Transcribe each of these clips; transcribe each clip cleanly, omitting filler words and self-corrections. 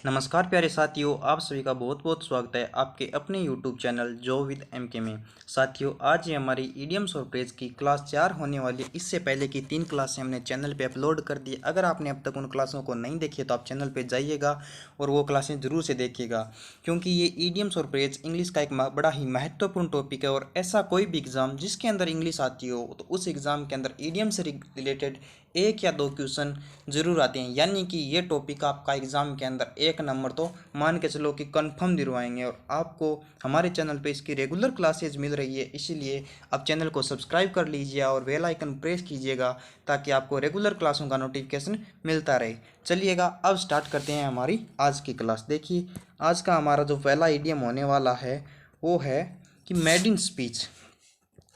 नमस्कार प्यारे साथियों, आप सभी का बहुत बहुत स्वागत है आपके अपने YouTube चैनल जो विद MK में। साथियों, आज ये हमारी ईडियम्स और फ्रेज की क्लास 4 होने वाली है। इससे पहले की 3 क्लासें हमने चैनल पे अपलोड कर दी। अगर आपने अब तक उन क्लासों को नहीं देखी तो आप चैनल पे जाइएगा और वो क्लासें ज़रूर से देखिएगा, क्योंकि ये ईडियम्स और फ्रेज इंग्लिश का एक बड़ा ही महत्वपूर्ण टॉपिक है। और ऐसा कोई भी एग्ज़ाम जिसके अंदर इंग्लिश आती हो तो उस एग्ज़ाम के अंदर ईडियम से रिलेटेड 1 या 2 क्वेश्चन ज़रूर आते हैं। यानी कि ये टॉपिक आपका एग्ज़ाम के अंदर 1 नंबर तो मान के चलो कि कंफर्म दिलवाएंगे। और आपको हमारे चैनल पे इसकी रेगुलर क्लासेज मिल रही है, इसीलिए आप चैनल को सब्सक्राइब कर लीजिए और बेल आइकन प्रेस कीजिएगा ताकि आपको रेगुलर क्लासों का नोटिफिकेशन मिलता रहे। चलिएगा अब स्टार्ट करते हैं हमारी आज की क्लास। देखिए, आज का हमारा जो पहला इडियम होने वाला है वो है कि made in speech.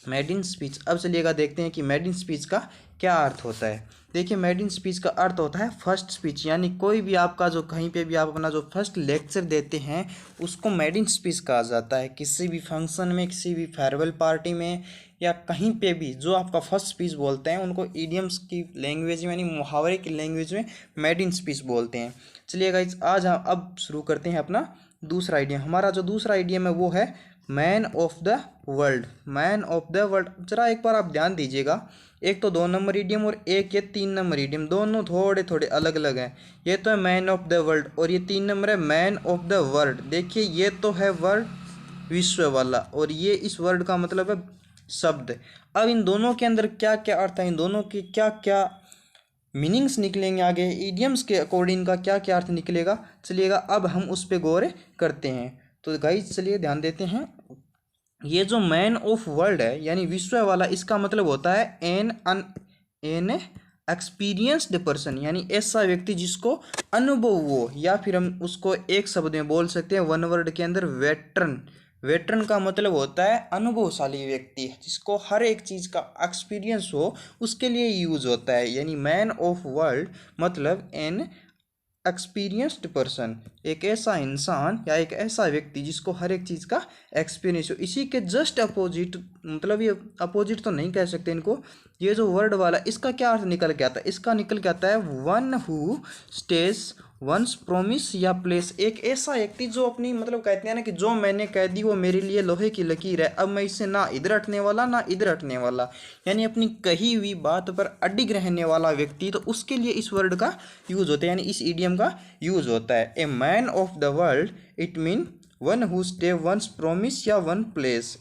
Made in speech. अब चलिएगा देखते हैं कि मेड इन स्पीच का क्या अर्थ होता है। देखिए, मेड इन स्पीच का अर्थ होता है फर्स्ट स्पीच। यानी कोई भी आपका जो कहीं पे भी आप अपना जो फर्स्ट लेक्चर देते हैं उसको मेड इन स्पीच कहा जाता है। किसी भी फंक्शन में, किसी भी फेयरवेल पार्टी में या कहीं पे भी जो आपका फर्स्ट स्पीच बोलते हैं उनको ईडियम्स की लैंग्वेज में यानी मुहावरे की लैंग्वेज में मेड इन स्पीच बोलते हैं। चलिए गाइस, आज हम अब शुरू करते हैं अपना दूसरा आइडियम। हमारा जो दूसरा आइडियम है वो है man of the world. Man of the world, जरा एक बार आप ध्यान दीजिएगा। एक तो 2 नंबर इडियम और एक ये 3 नंबर इडियम, दोनों थोड़े थोड़े अलग अलग हैं। ये तो है मैन ऑफ द वर्ल्ड और ये 3 नंबर है मैन ऑफ द वर्ल्ड। देखिए, ये तो है वर्ड विश्व वाला और ये इस वर्ड का मतलब है शब्द। अब इन दोनों के अंदर क्या क्या अर्थ है, इन दोनों के क्या क्या मीनिंग्स निकलेंगे, आगे ईडियम्स के अकॉर्डिंग का क्या क्या अर्थ निकलेगा, चलिएगा अब हम उस पर गौर करते हैं। तो गाइस चलिए ध्यान देते हैं। ये जो मैन ऑफ वर्ल्ड है यानी विश्व वाला, इसका मतलब होता है एन एक्सपीरियंस्ड पर्सन, यानी ऐसा व्यक्ति जिसको अनुभव हो, या फिर हम उसको एक शब्द में बोल सकते हैं वन वर्ड के अंदर वेटरन। वेटरन का मतलब होता है अनुभवशाली व्यक्ति, जिसको हर एक चीज़ का एक्सपीरियंस हो, उसके लिए यूज होता है। यानी मैन ऑफ वर्ल्ड मतलब एन एक्सपीरियंस्ड पर्सन, एक ऐसा इंसान या एक ऐसा व्यक्ति जिसको हर एक चीज़ का एक्सपीरियंस हो। इसी के जस्ट अपोजिट, मतलब ये अपोजिट तो नहीं कह सकते इनको, ये जो वर्ड वाला इसका क्या अर्थ निकल के आता है, इसका निकल के आता है one who stays one's promise या प्लेस। एक ऐसा व्यक्ति जो अपनी, मतलब कहते हैं ना कि जो मैंने कह दी वो मेरे लिए लोहे की लकीर है, अब मैं इससे ना इधर हटने वाला ना इधर हटने वाला, यानी अपनी कही हुई बात पर अडिग रहने वाला व्यक्ति, तो उसके लिए इस वर्ड का यूज होता है, यानी इस इडियम का यूज होता है। A man of the world it mean one who stay one's promise या वन प्लेस।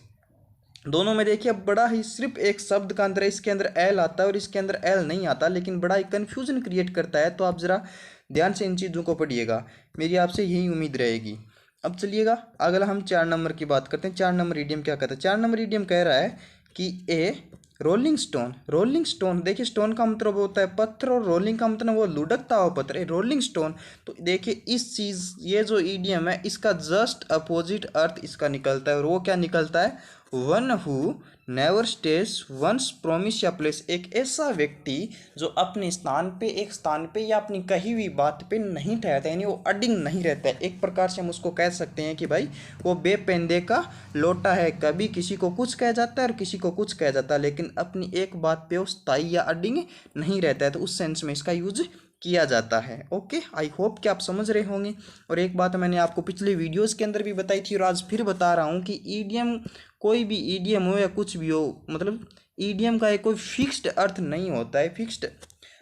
दोनों में देखिए बड़ा ही, सिर्फ एक शब्द का अंतर है, इसके अंदर एल आता है और इसके अंदर एल नहीं आता, लेकिन बड़ा ही कन्फ्यूजन क्रिएट करता है। तो आप ज़रा ध्यान से इन चीज़ों को पढ़िएगा, मेरी आपसे यही उम्मीद रहेगी। अब चलिएगा अगला हम 4 नंबर की बात करते हैं। 4 नंबर इडियम क्या कहता है? 4 नंबर इडियम कह रहा है कि ए रोलिंग स्टोन। रोलिंग स्टोन, देखिए स्टोन का मतलब होता है पत्थर और रोलिंग का मतलब वो लुढ़कता हुआ पत्थर है, रोलिंग स्टोन। तो देखिए इस चीज़, ये जो इडियम है इसका जस्ट अपोजिट अर्थ इसका निकलता है, और वो क्या निकलता है? One who never stays one's promise या प्लेस। एक ऐसा व्यक्ति जो अपने स्थान पे, एक स्थान पे या अपनी कही हुई बात पे नहीं ठहरता, यानी वो अडिंग नहीं रहता है। एक प्रकार से हम उसको कह सकते हैं कि भाई वो बेपेंदे का लोटा है, कभी किसी को कुछ कह जाता है और किसी को कुछ कह जाता है, लेकिन अपनी एक बात पे वो स्थायी या अडिंग नहीं रहता है। तो उस सेंस में इसका यूज किया जाता है। ओके, आई होप कि आप समझ रहे होंगे। और एक बात मैंने आपको पिछले वीडियोस के अंदर भी बताई थी और आज फिर बता रहा हूँ कि ईडियम, कोई भी ईडियम हो या कुछ भी हो, मतलब ईडियम का एक कोई फिक्स्ड अर्थ नहीं होता है। फिक्स्ड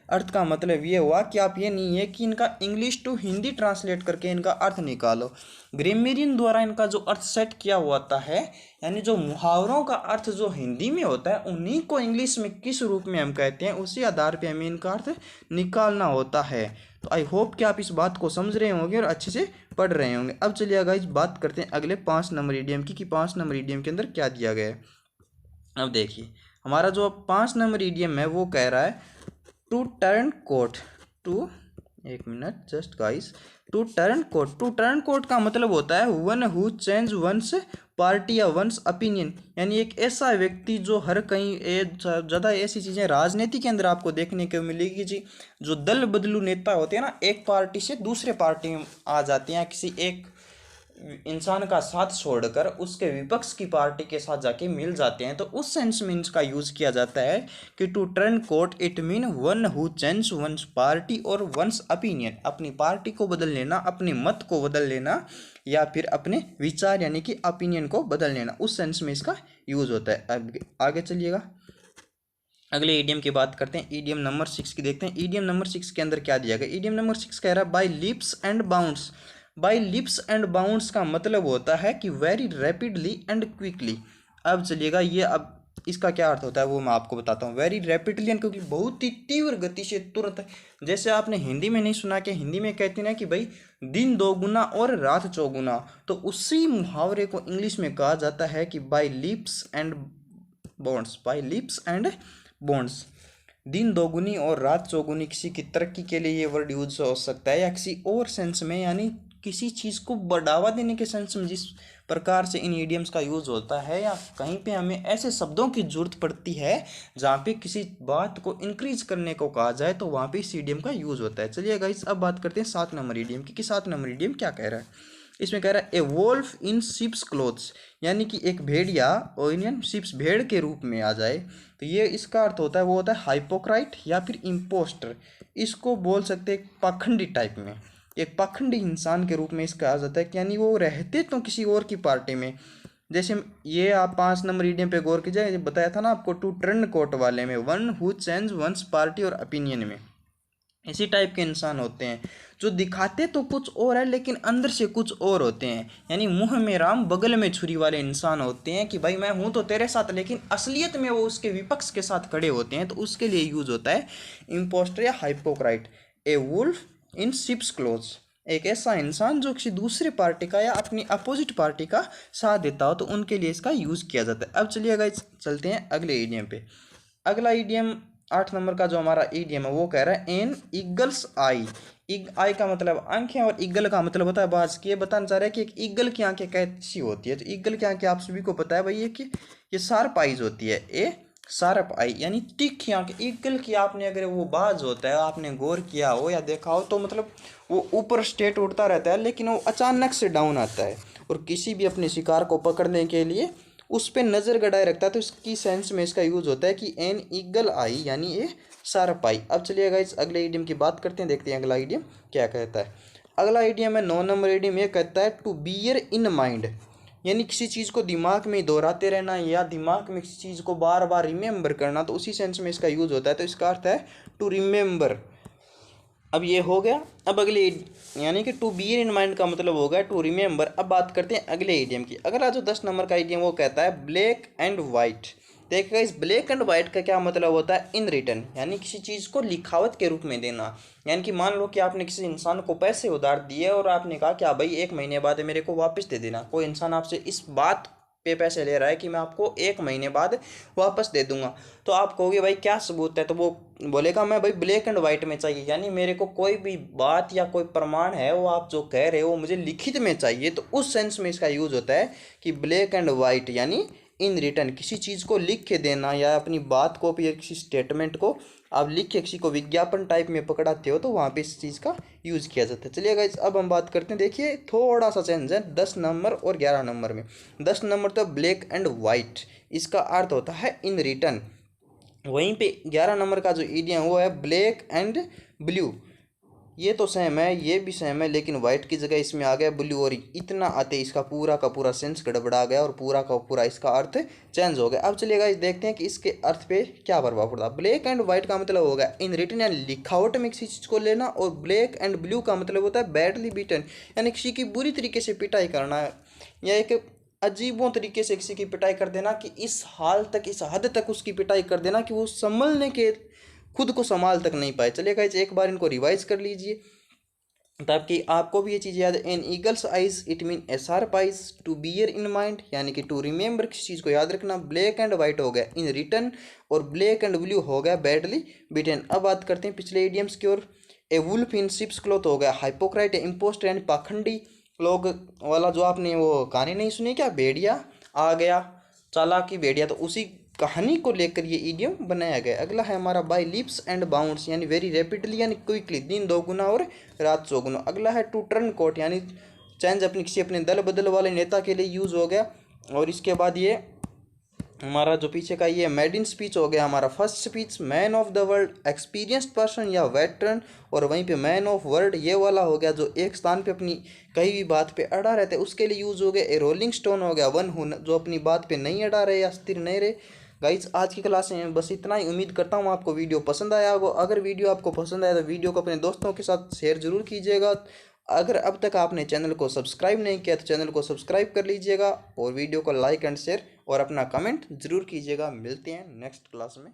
अर्थ का मतलब ये हुआ कि आप ये नहीं है कि इनका इंग्लिश टू हिंदी ट्रांसलेट करके इनका अर्थ निकालो। ग्रामरियन द्वारा इनका जो अर्थ सेट किया हुआ है, यानी जो मुहावरों का अर्थ जो हिंदी में होता है उन्हीं को इंग्लिश में किस रूप में हम कहते हैं, उसी आधार पे हमें इनका अर्थ निकालना होता है। तो आई होप कि आप इस बात को समझ रहे होंगे और अच्छे से पढ़ रहे होंगे। अब चलिए अगर इस बात करते हैं अगले 5 नंबर इडियम की, कि 5 नंबर इडियम के अंदर क्या दिया गया है। अब देखिए हमारा जो 5 नंबर इडियम है वो कह रहा है टू टर्न कोट। टू, एक minute just guys, to turn coat. To turn coat का मतलब होता है one who change one's party या वंस ओपिनियन, यानी एक ऐसा व्यक्ति जो हर कहीं ज़्यादा ऐसी चीज़ें राजनीति के अंदर आपको देखने को मिलेगी जी, जो दल बदलू नेता होते हैं ना, एक पार्टी से दूसरे पार्टी में आ जाते हैं, किसी एक इंसान का साथ छोड़कर उसके विपक्ष की पार्टी के साथ जाके मिल जाते हैं, तो उस सेंस में इसका यूज किया जाता है कि to turn coat it mean one who change one's party और वंस ओपिनियन, अपनी पार्टी को बदल लेना, अपने मत को बदल लेना, या फिर अपने विचार यानी कि ओपिनियन को बदल लेना, उस सेंस में इसका यूज होता है। अब आगे चलिएगा, अगले ईडियम की बात करते हैं। ईडियम नंबर 6 की देखते हैं। ईडियम नंबर 6 के अंदर क्या दिया गया। ईडियम नंबर 6 कह रहा है by leaps and bounds. By leaps and bounds का मतलब होता है कि वेरी रैपिडली एंड क्विकली। अब चलिएगा, ये अब इसका क्या अर्थ होता है वो मैं आपको बताता हूँ। वेरी रैपिडली एंड क्योंकि बहुत ही तीव्र गति से, तुरंत, जैसे आपने हिंदी में नहीं सुना कि हिंदी में कहते ना कि भाई दिन दोगुना और रात चौगुना, तो उसी मुहावरे को इंग्लिश में कहा जाता है कि by leaps and bounds. By leaps and bounds, दिन दोगुनी और रात चौगुनी, किसी की तरक्की के लिए ये वर्ड यूज हो सकता है, या किसी और सेंस में यानी किसी चीज़ को बढ़ावा देने के सेंस में जिस प्रकार से इन ईडियम्स का यूज होता है, या कहीं पे हमें ऐसे शब्दों की जरूरत पड़ती है जहाँ पे किसी बात को इंक्रीज करने को कहा जाए, तो वहाँ पे इस ईडियम का यूज होता है। चलिए गाइस, अब बात करते हैं 7 नंबर ईडियम की, कि 7 नंबर ईडियम क्या कह रहा है। इसमें कह रहा है ए वोल्फ इन शिप्स क्लोथ्स, यानी कि एक भेड़िया ओनियन शिप्स भेड़ के रूप में आ जाए, तो ये इसका अर्थ होता है वो होता है हाइपोक्राइट या फिर इम्पोस्टर। इसको बोल सकते हैं पाखंडी टाइप में, एक पाखंडी इंसान के रूप में इसका कहा जाता है कि यानी वो रहते तो किसी और की पार्टी में। जैसे ये आप 5 नंबर ईडियम पे गौर कीजिए, बताया था ना आपको टू टर्न कोट वाले में, one who change one's party और ओपिनियन में, इसी टाइप के इंसान होते हैं जो दिखाते तो कुछ और है लेकिन अंदर से कुछ और होते हैं, यानी मुंह में राम बगल में छुरी वाले इंसान होते हैं कि भाई मैं हूं तो तेरे साथ, लेकिन असलियत में वो उसके विपक्ष के साथ खड़े होते हैं, तो उसके लिए यूज होता है इम्पोस्टर या हाइपोक्राइट। ए वुल्फ इन शिप्स क्लोथ्स, एक ऐसा इंसान जो किसी दूसरे पार्टी का या अपनी अपोजिट पार्टी का साथ देता हो, तो उनके लिए इसका यूज किया जाता है। अब चलिए गाइस चलते हैं अगले ईडियम पे। अगला ईडियम 8 नंबर का जो हमारा ईडियम है वो कह रहा है एन ईगल्स आई। आई का मतलब आंखें और ईगल का मतलब होता है बाज की। ये बताना चाह रहा है कि एक ईगल की आंखें कैसी होती है, तो ईगल की आंखें आप सभी को पता है भाई ये कि ये शार्प आइज होती है, ए शार्प आई यानी तीखी आंखें। ईगल की आपने अगर वो बाज होता है आपने गौर किया हो या देखा हो, तो मतलब वो ऊपर स्ट्रेट उड़ता रहता है लेकिन वो अचानक से डाउन आता है, और किसी भी अपने शिकार को पकड़ने के लिए उस पर नज़र गड़ाए रखता है, तो इसकी सेंस में इसका यूज होता है कि एन ईगल आई यानी ये शार्प आई। अब चलिएगा इस अगले ईडियम की बात करते हैं, देखते हैं अगला ईडियम क्या कहता है। अगला ईडियम है 9 नंबर ईडियम, ये कहता है टू बियर इन माइंड, यानी किसी चीज़ को दिमाग में दोहराते रहना या दिमाग में किसी चीज़ को बार बार रिमेंबर करना, तो उसी सेंस में इसका यूज होता है, तो इसका अर्थ है टू रिमेंबर। अब ये हो गया। अब अगले यानी कि टू बियर इन माइंड का मतलब हो गया टू रिमेंबर। अब बात करते हैं अगले ईडियम की। अगला जो 10 नंबर का ईडियम वो कहता है ब्लैक एंड वाइट। देखिएगा इस ब्लैक एंड वाइट का क्या मतलब होता है, इन रिटर्न, यानी किसी चीज़ को लिखावट के रूप में देना। यानी कि मान लो कि आपने किसी इंसान को पैसे उधार दिए और आपने कहा कि भाई 1 महीने बाद मेरे को वापस दे देना। कोई इंसान आपसे इस बात पे पैसे ले रहा है कि मैं आपको 1 महीने बाद वापस दे दूंगा, तो आप कहोगे भाई क्या सबूत है, तो वो बोलेगा मैं भाई ब्लैक एंड वाइट में चाहिए, यानी मेरे को कोई भी बात या कोई प्रमाण है वो आप जो कह रहे हो मुझे लिखित में चाहिए, तो उस सेंस में इसका यूज होता है कि ब्लैक एंड वाइट यानी इन रिटर्न, किसी चीज़ को लिख के देना या अपनी बात को या किसी स्टेटमेंट को आप लिख के किसी को विज्ञापन टाइप में पकड़ाते हो, तो वहाँ पे इस चीज़ का यूज़ किया जाता है। चलिए गाइस अब हम बात करते हैं, देखिए थोड़ा सा चेंज है 10 नंबर और 11 नंबर में। 10 नंबर तो ब्लैक एंड वाइट, इसका अर्थ होता है इन रिटर्न। वहीं पे 11 नंबर का जो ईडियम वो है ब्लैक एंड ब्लू। ये तो सेम है, ये भी सेम है, लेकिन वाइट की जगह इसमें आ गया ब्लू, और इतना आते इसका पूरा का पूरा सेंस गड़बड़ा गया और पूरा का पूरा इसका अर्थ चेंज हो गया। अब चलिएगा इस देखते हैं कि इसके अर्थ पे क्या प्रभाव पड़ता है। ब्लैक एंड वाइट का मतलब होगा इन रिटन यानी लिखावट में किसी चीज़ को लेना, और ब्लैक एंड ब्लू का मतलब होता है बैडली बीटन यानी किसी की बुरी तरीके से पिटाई करना, या एक अजीबों तरीके से किसी की पिटाई कर देना कि इस हाल तक, इस हद तक उसकी पिटाई कर देना कि वो संभलने के खुद को संभाल तक नहीं पाए। चलिए गाइस एक बार इनको रिवाइज कर लीजिए ताकि आपको भी ये चीज़ याद है। An eagle's eyes it mean a sharp eyes, to bear in mind यानी कि टू रिमेंबर किसी चीज़ को याद रखना, ब्लैक एंड वाइट हो गया इन रिटर्न, और ब्लैक एंड ब्लू हो गया बैडली बिटेन। अब बात करते हैं पिछले इडियम्स की ओर। ए वुल्फ इन शिप्स क्लॉथ हो गया हाइपोक्राइट, इम्पोस्टर यानी पाखंडी लोग वाला, जो आपने वो कहानी नहीं सुनी क्या, भेड़िया आ गया चालाकी भेड़िया, तो उसी कहानी को लेकर ये इडियम बनाया गया। अगला है हमारा बाय लिप्स एंड बाउंड्स यानी वेरी रैपिडली यानी क्विकली, दिन दोगुना और रात चौगुना। अगला है टू टर्न कोट यानी चेंज अपनी किसी अपने दल बदल वाले नेता के लिए यूज़ हो गया। और इसके बाद ये हमारा जो पीछे का ये मेडिन स्पीच हो गया हमारा first speech, man of the world experienced person या वेटरन, और वहीं पे मैन ऑफ वर्ल्ड ये वाला हो गया जो एक स्थान पे अपनी कहीं भी बात पे अड़ा रहते हैं उसके लिए यूज़ हो गया। ए रोलिंग स्टोन हो गया वन हु जो अपनी बात पे नहीं अड़ा रहे या स्थिर नहीं रहे। गाइस आज की क्लास में बस इतना ही, उम्मीद करता हूँ आपको वीडियो पसंद आया होगा। अगर वीडियो आपको पसंद आया तो वीडियो को अपने दोस्तों के साथ शेयर जरूर कीजिएगा। अगर अब तक आपने चैनल को सब्सक्राइब नहीं किया तो चैनल को सब्सक्राइब कर लीजिएगा और वीडियो को लाइक एंड शेयर और अपना कमेंट जरूर कीजिएगा। मिलते हैं नेक्स्ट क्लास में।